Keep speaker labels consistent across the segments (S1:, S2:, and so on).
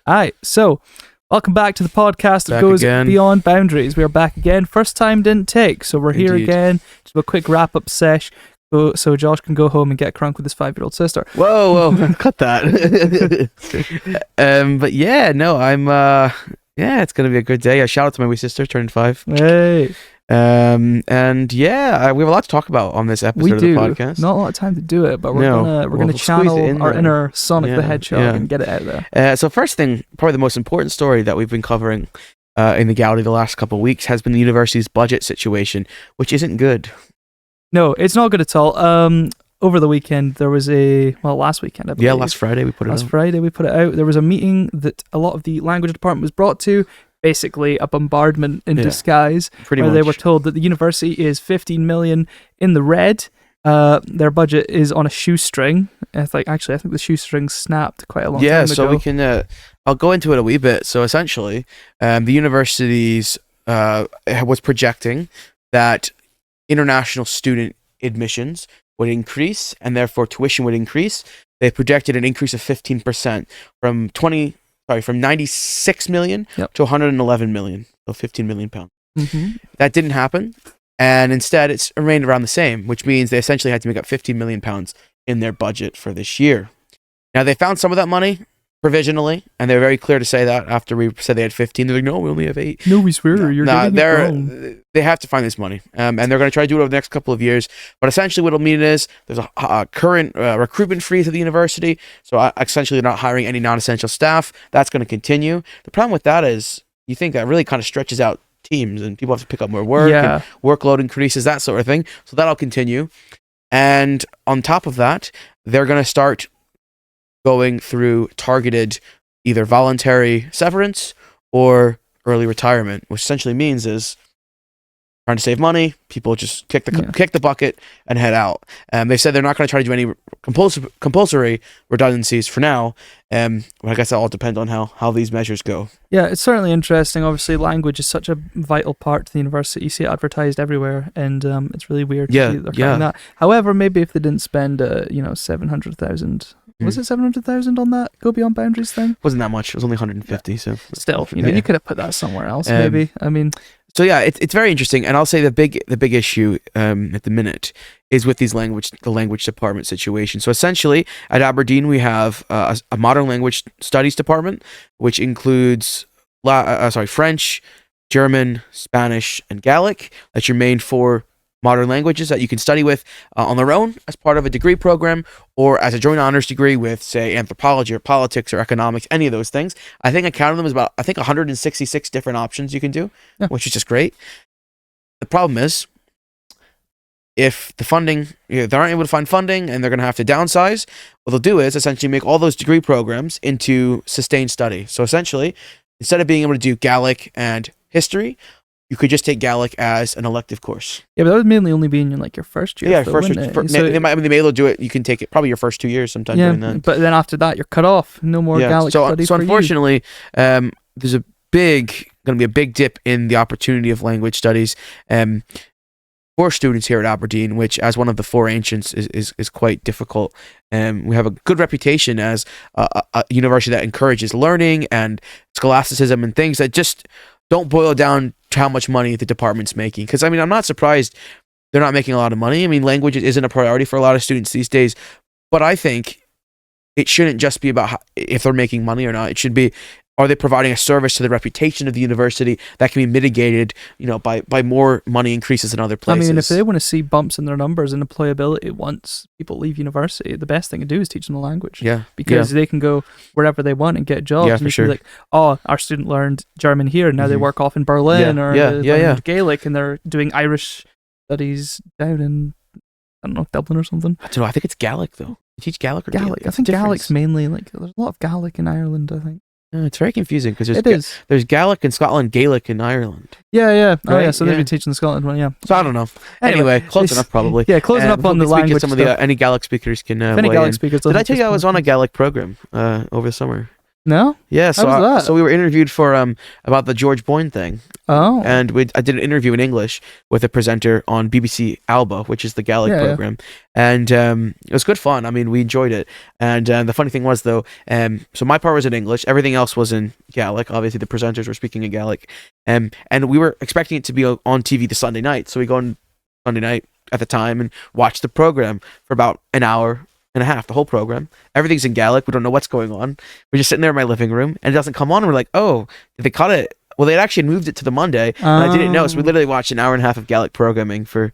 S1: Alright, so welcome back to the podcast that
S2: Back
S1: goes
S2: again.
S1: beyond boundaries. We are back again. First time didn't take, so we're here
S2: Indeed.
S1: again. Just a quick wrap up sesh, so Josh can go home and get crunk with his 5-year-old sister.
S2: Whoa, cut that. But yeah, no, it's gonna be a good day. Shout out to my wee sister, turning 5.
S1: Hey,
S2: And yeah, we have a lot to talk about on this episode
S1: we
S2: of
S1: do.
S2: the podcast.
S1: Not a lot of time to do it, but we're
S2: No,
S1: gonna
S2: we'll squeeze it in
S1: channel our
S2: there.
S1: inner Sonic the
S2: Yeah,
S1: Hedgehog
S2: yeah.
S1: and get it out there.
S2: So first thing, probably the most important story that we've been covering in the Gaudie the last couple of weeks has been the university's budget situation, which isn't good.
S1: No, it's not good at all. Over the weekend there was last weekend I believe.
S2: Yeah, last Friday we put it
S1: Last
S2: out.
S1: Friday we put it out. There was a meeting that a lot of the language department was brought to. Basically, a bombardment in
S2: Yeah,
S1: disguise,
S2: Pretty
S1: where
S2: much.
S1: they were told that the university is 15 million in the red. Their budget is on a shoestring. I think the shoestring snapped quite a long time ago.
S2: So we can. I'll go into it a wee bit. So essentially, the universities was projecting that international student admissions would increase, and therefore tuition would increase. They projected an increase of 15% from 96 million to 111 million, so 15 million pounds.
S1: Mm-hmm.
S2: That didn't happen, and instead it's remained around the same, which means they essentially had to make up 15 million pounds in their budget for this year. Now they found some of that money provisionally, and they're very clear to say that after we said they had 15, they're like, no, we only have 8.
S1: No, we swear, you're getting it wrong.
S2: They have to find this money, and they're going to try to do it over the next couple of years. But essentially, what it'll mean is there's a current recruitment freeze at the university, so essentially they're not hiring any non-essential staff. That's going to continue. The problem with that is you think that really kind of stretches out teams, and people have to pick up more work, and workload increases, that sort of thing. So that'll continue, and on top of that, they're going to start going through targeted either voluntary severance or early retirement, which essentially means is trying to save money. People just kick the bucket and head out. They said they're not going to try to do any compulsory redundancies for now. But I guess that all depends on how these measures go.
S1: Yeah, it's certainly interesting. Obviously, language is such a vital part to the university. You see it advertised everywhere, and it's really weird to see that they're cutting that. However, maybe if they didn't spend 700,000. Was it 700,000 on that Go Beyond Boundaries thing?
S2: Wasn't that much. It was only 150. So
S1: still, you could have put that somewhere else. Maybe. I mean,
S2: so yeah, it's very interesting, and I'll say the big issue at the minute is with the language department situation. So essentially, at Aberdeen, we have a modern language studies department, which includes French, German, Spanish, and Gaelic. That's your main 4 modern languages that you can study with on their own as part of a degree program, or as a joint honors degree with, say, anthropology or politics or economics, any of those things. I think I counted them as about 166 different options you can do, which is just great. The problem is, if the funding, they aren't able to find funding and they're going to have to downsize, what they'll do is essentially make all those degree programs into sustained study. So essentially, instead of being able to do Gaelic and history, you could just take Gaelic as an elective course.
S1: Yeah, but that would mainly only be in your first year.
S2: Yeah,
S1: though,
S2: first
S1: wouldn't
S2: year.
S1: it? So
S2: They may be able to do it. You can take it probably your first 2 years sometime doing that.
S1: But then after that, you're cut off. No more Gaelic study
S2: So
S1: for
S2: unfortunately, there's going to be a big dip in the opportunity of language studies for students here at Aberdeen, which, as one of the 4 ancients, is quite difficult. We have a good reputation as a university that encourages learning and scholasticism and things that just don't boil down to how much money the department's making. Because, I mean, I'm not surprised they're not making a lot of money. I mean, language isn't a priority for a lot of students these days. But I think it shouldn't just be about if they're making money or not. It should be, are they providing a service to the reputation of the university that can be mitigated, by more money increases in other places?
S1: I mean, if they want to see bumps in their numbers and employability once people leave university, the best thing to do is teach them the language.
S2: Yeah.
S1: Because they can go wherever they want and get jobs.
S2: Yeah,
S1: and
S2: for
S1: you can
S2: sure.
S1: be like, oh, our student learned German here, and now they work off in Berlin, or they learned Gaelic, and they're doing Irish studies down in, I don't know, Dublin or something.
S2: I don't know. I think it's Gaelic, though. You teach Gaelic or Gaelic?
S1: I think Gaelic's mainly, there's a lot of Gaelic in Ireland, I think.
S2: It's very confusing because
S1: there's
S2: Gaelic in Scotland, Gaelic in Ireland.
S1: Yeah. Oh,
S2: right?
S1: yeah. So they'd be teaching the Scotland one, yeah.
S2: So I don't know. Anyway, close enough probably.
S1: Yeah, close enough on the language.
S2: Some of the any Gaelic speakers can.
S1: If any Gaelic speakers,
S2: did I tell you I was on a Gaelic program over the summer?
S1: No?
S2: Yeah,
S1: How was that?
S2: so we were interviewed for about the George Boyne thing.
S1: Oh.
S2: And I did an interview in English with a presenter on BBC Alba, which is the Gaelic program. And it was good fun. I mean, we enjoyed it. And the funny thing was, though, so my part was in English. Everything else was in Gaelic. Obviously, the presenters were speaking in Gaelic. And we were expecting it to be on TV the Sunday night. So we go on Sunday night at the time and watch the program for about an hour and a half, the whole program. Everything's in Gaelic. We don't know what's going on. We're just sitting there in my living room, and it doesn't come on. And we're like, oh, did they cut it? Well, they had actually moved it to the Monday, and I didn't know. So we literally watched an hour and a half of Gaelic programming for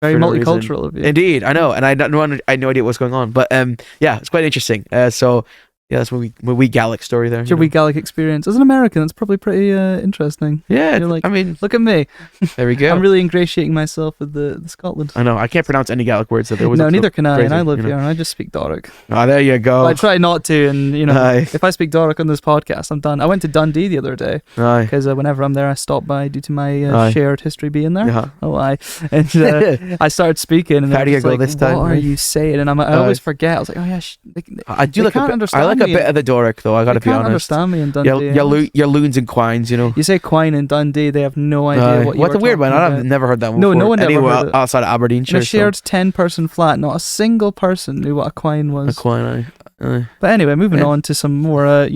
S1: very multicultural of you.
S2: Indeed, I know, and I had no idea what was going on. But yeah, it's quite interesting. So yeah, that's when we Gaelic story there.
S1: Your wee Gaelic experience. As an American, it's probably pretty interesting.
S2: Yeah,
S1: you're like,
S2: I mean,
S1: look at me.
S2: There we go.
S1: I'm really ingratiating myself with the Scotland.
S2: I know. I can't pronounce any Gaelic words. So
S1: no, neither can I.
S2: Crazy,
S1: and I live here, and I just speak Doric.
S2: Oh, there you go.
S1: But I try not to, and if I speak Doric on this podcast, I'm done. I went to Dundee the other day because whenever I'm there, I stop by due to my shared history being there.
S2: Yeah.
S1: Oh, and I started speaking, and
S2: how do you go
S1: like,
S2: this time?
S1: What are you saying? And I always forget. I was like, oh yeah,
S2: I do like a bit of the Doric though. I gotta be honest.
S1: Understand me in Dundee.
S2: Your loons and quines,
S1: You say quine in Dundee, they have no idea what you're
S2: What's a weird one? I've never heard that one.
S1: No one ever heard it.
S2: Outside of Aberdeenshire.
S1: In a shared 10-person flat, not a single person knew what a quine was.
S2: A quine,
S1: But anyway, moving on to some more,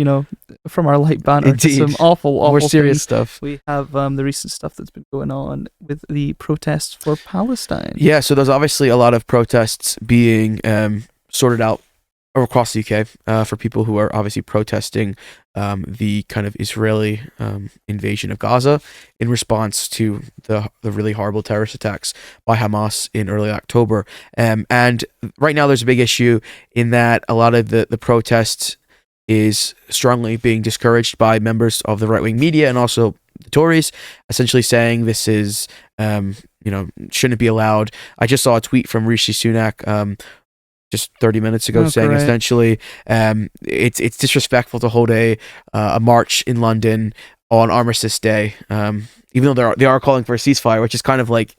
S1: from our light banter to some awful
S2: more serious
S1: things.
S2: stuff.
S1: We have the recent stuff that's been going on with the protests for Palestine.
S2: Yeah, so there's obviously a lot of protests being sorted out across the UK for people who are obviously protesting the kind of Israeli invasion of Gaza in response to the really horrible terrorist attacks by Hamas in early October. And right now there's a big issue in that a lot of the protests is strongly being discouraged by members of the right-wing media and also the Tories, essentially saying this is, shouldn't be allowed. I just saw a tweet from Rishi Sunak just 30 minutes ago saying essentially it's disrespectful to hold a march in London on Armistice Day, even though they are calling for a ceasefire, which is kind of like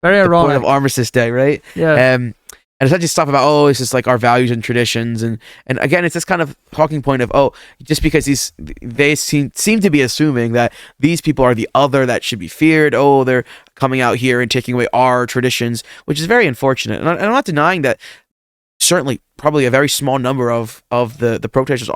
S1: very ironic.
S2: The point of Armistice Day, right?
S1: Yeah.
S2: And essentially stuff about, it's just like our values and traditions. And again, it's this kind of talking point of, just because they seem to be assuming that these people are the other that should be feared. They're coming out here and taking away our traditions, which is very unfortunate. And I'm not denying that certainly probably a very small number of the protesters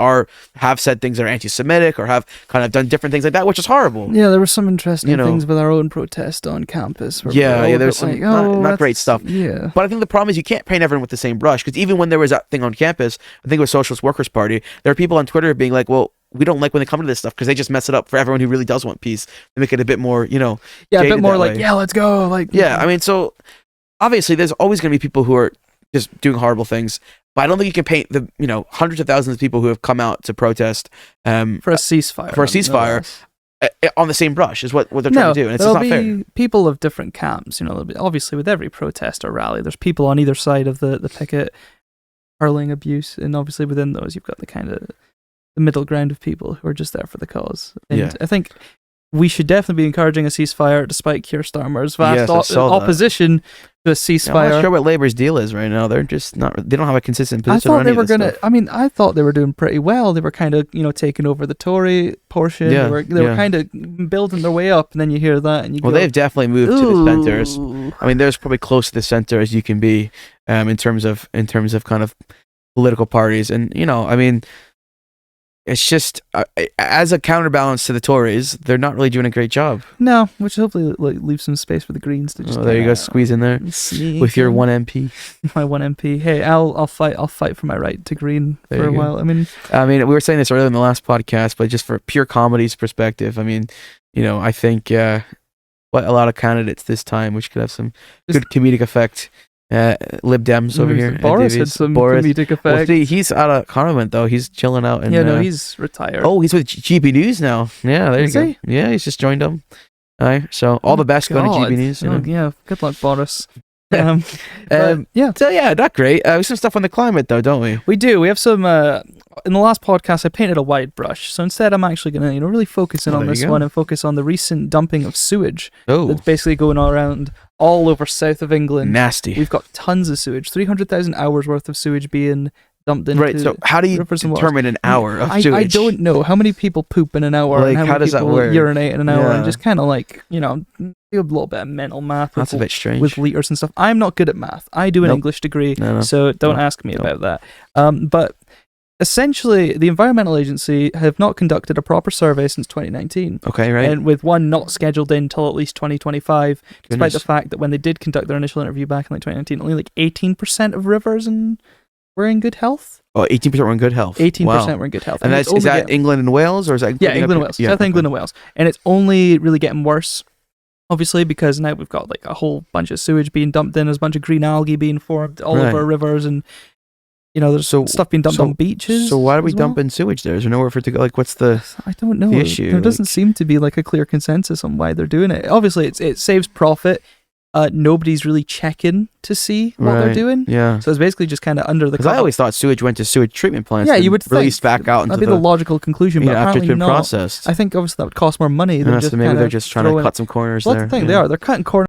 S2: have said things that are anti-Semitic or have kind of done different things like that, which is horrible.
S1: Yeah, there were some interesting things with our own protest on campus.
S2: There's some not great stuff.
S1: Yeah.
S2: But I think the problem is you can't paint everyone with the same brush, because even when there was that thing on campus, I think it was Socialist Workers Party, there are people on Twitter being like, well, we don't like when they come to this stuff because they just mess it up for everyone who really does want peace. They make it a bit more,
S1: a bit more like, let's go.
S2: I mean, so obviously there's always going to be people who are just doing horrible things, but I don't think you can paint the hundreds of thousands of people who have come out to protest
S1: for a ceasefire
S2: on the same brush is what they're trying to do, and it's just not fair.
S1: People of different camps. There'll be, obviously with every protest or rally, there's people on either side of the picket hurling abuse, and obviously within those you've got the kind of the middle ground of people who are just there for the cause. And I think we should definitely be encouraging a ceasefire, despite Keir Starmer's vast opposition to a ceasefire.
S2: I'm not sure what Labour's deal is right now. They're just not. They don't have a consistent position.
S1: I thought they were gonna. I mean, I thought they were doing pretty well. They were kind of, taking over the Tory portion.
S2: Yeah,
S1: they were kind of building their way up, and then you hear that, and you go,
S2: they've definitely moved to the centres. I mean, there's probably close to the centre as you can be, in terms of kind of political parties, and I mean. It's just, as a counterbalance to the Tories, they're not really doing a great job.
S1: No, which hopefully leaves some space for the Greens to just.
S2: There you go, squeeze in there with your 1 MP.
S1: My 1 MP. Hey, I'll fight for my right to Green for a while. I mean,
S2: we were saying this earlier in the last podcast, but just for pure comedy's perspective, I mean, I think a lot of candidates this time, which could have some good comedic effect. Lib Dems over here.
S1: Boris had some comedic effect.
S2: Well, see, he's out of Parliament though. He's chilling out.
S1: He's retired.
S2: Oh, he's with GB News now. Yeah, there you go. Yeah, he's just joined them. All right, so all the best going to GB News.
S1: Yeah, good luck, Boris.
S2: So not great. We have some stuff on the climate though, don't we?
S1: We do. We have some. In the last podcast, I painted a wide brush. So instead, I'm actually going to really focus in on this one and focus on the recent dumping of sewage that's basically going around all over south of England.
S2: Nasty.
S1: We've got tons of sewage, 300,000 hours worth of sewage being dumped into
S2: Right. So how do you determine an hour of sewage?
S1: I don't know how many people poop in an hour,
S2: like,
S1: and how many people urinate in an hour, and
S2: Yeah.
S1: just kind of like, do a little bit of mental math.
S2: That's a bit strange.
S1: With liters and stuff. I'm not good at math. I do an English degree, so don't ask me about that. But essentially, the Environmental Agency have not conducted a proper survey since 2019.
S2: Okay, right.
S1: And with one not scheduled in until at least 2025, despite the fact that when they did conduct their initial interview back in like 2019, only like 18% of rivers were in good health.
S2: Oh, 18% were in good health.
S1: 18% were in good health.
S2: And is that England and Wales, or is that
S1: England and Wales? Yeah, South England and Wales. And it's only really getting worse, obviously, because now we've got like a whole bunch of sewage being dumped in, there's a bunch of green algae being formed all over our rivers, and there's stuff being dumped on beaches.
S2: So why do we dump in sewage there? Is there nowhere for it to go? Like, what's the
S1: I don't know.
S2: The issue?
S1: There doesn't seem to be like a clear consensus on why they're doing it. Obviously, it saves profit. Nobody's really checking to see what they're doing.
S2: Yeah.
S1: So it's basically just kind of under the.
S2: Because I always thought sewage went to sewage treatment plants.
S1: Yeah, you would
S2: release back out into
S1: that'd be the logical conclusion, but
S2: after it's
S1: apparently
S2: been
S1: not.
S2: Processed.
S1: I think obviously that would cost more money.
S2: So maybe they're just trying to cut some corners
S1: Well,
S2: there.
S1: that's the thing. They're cutting corners.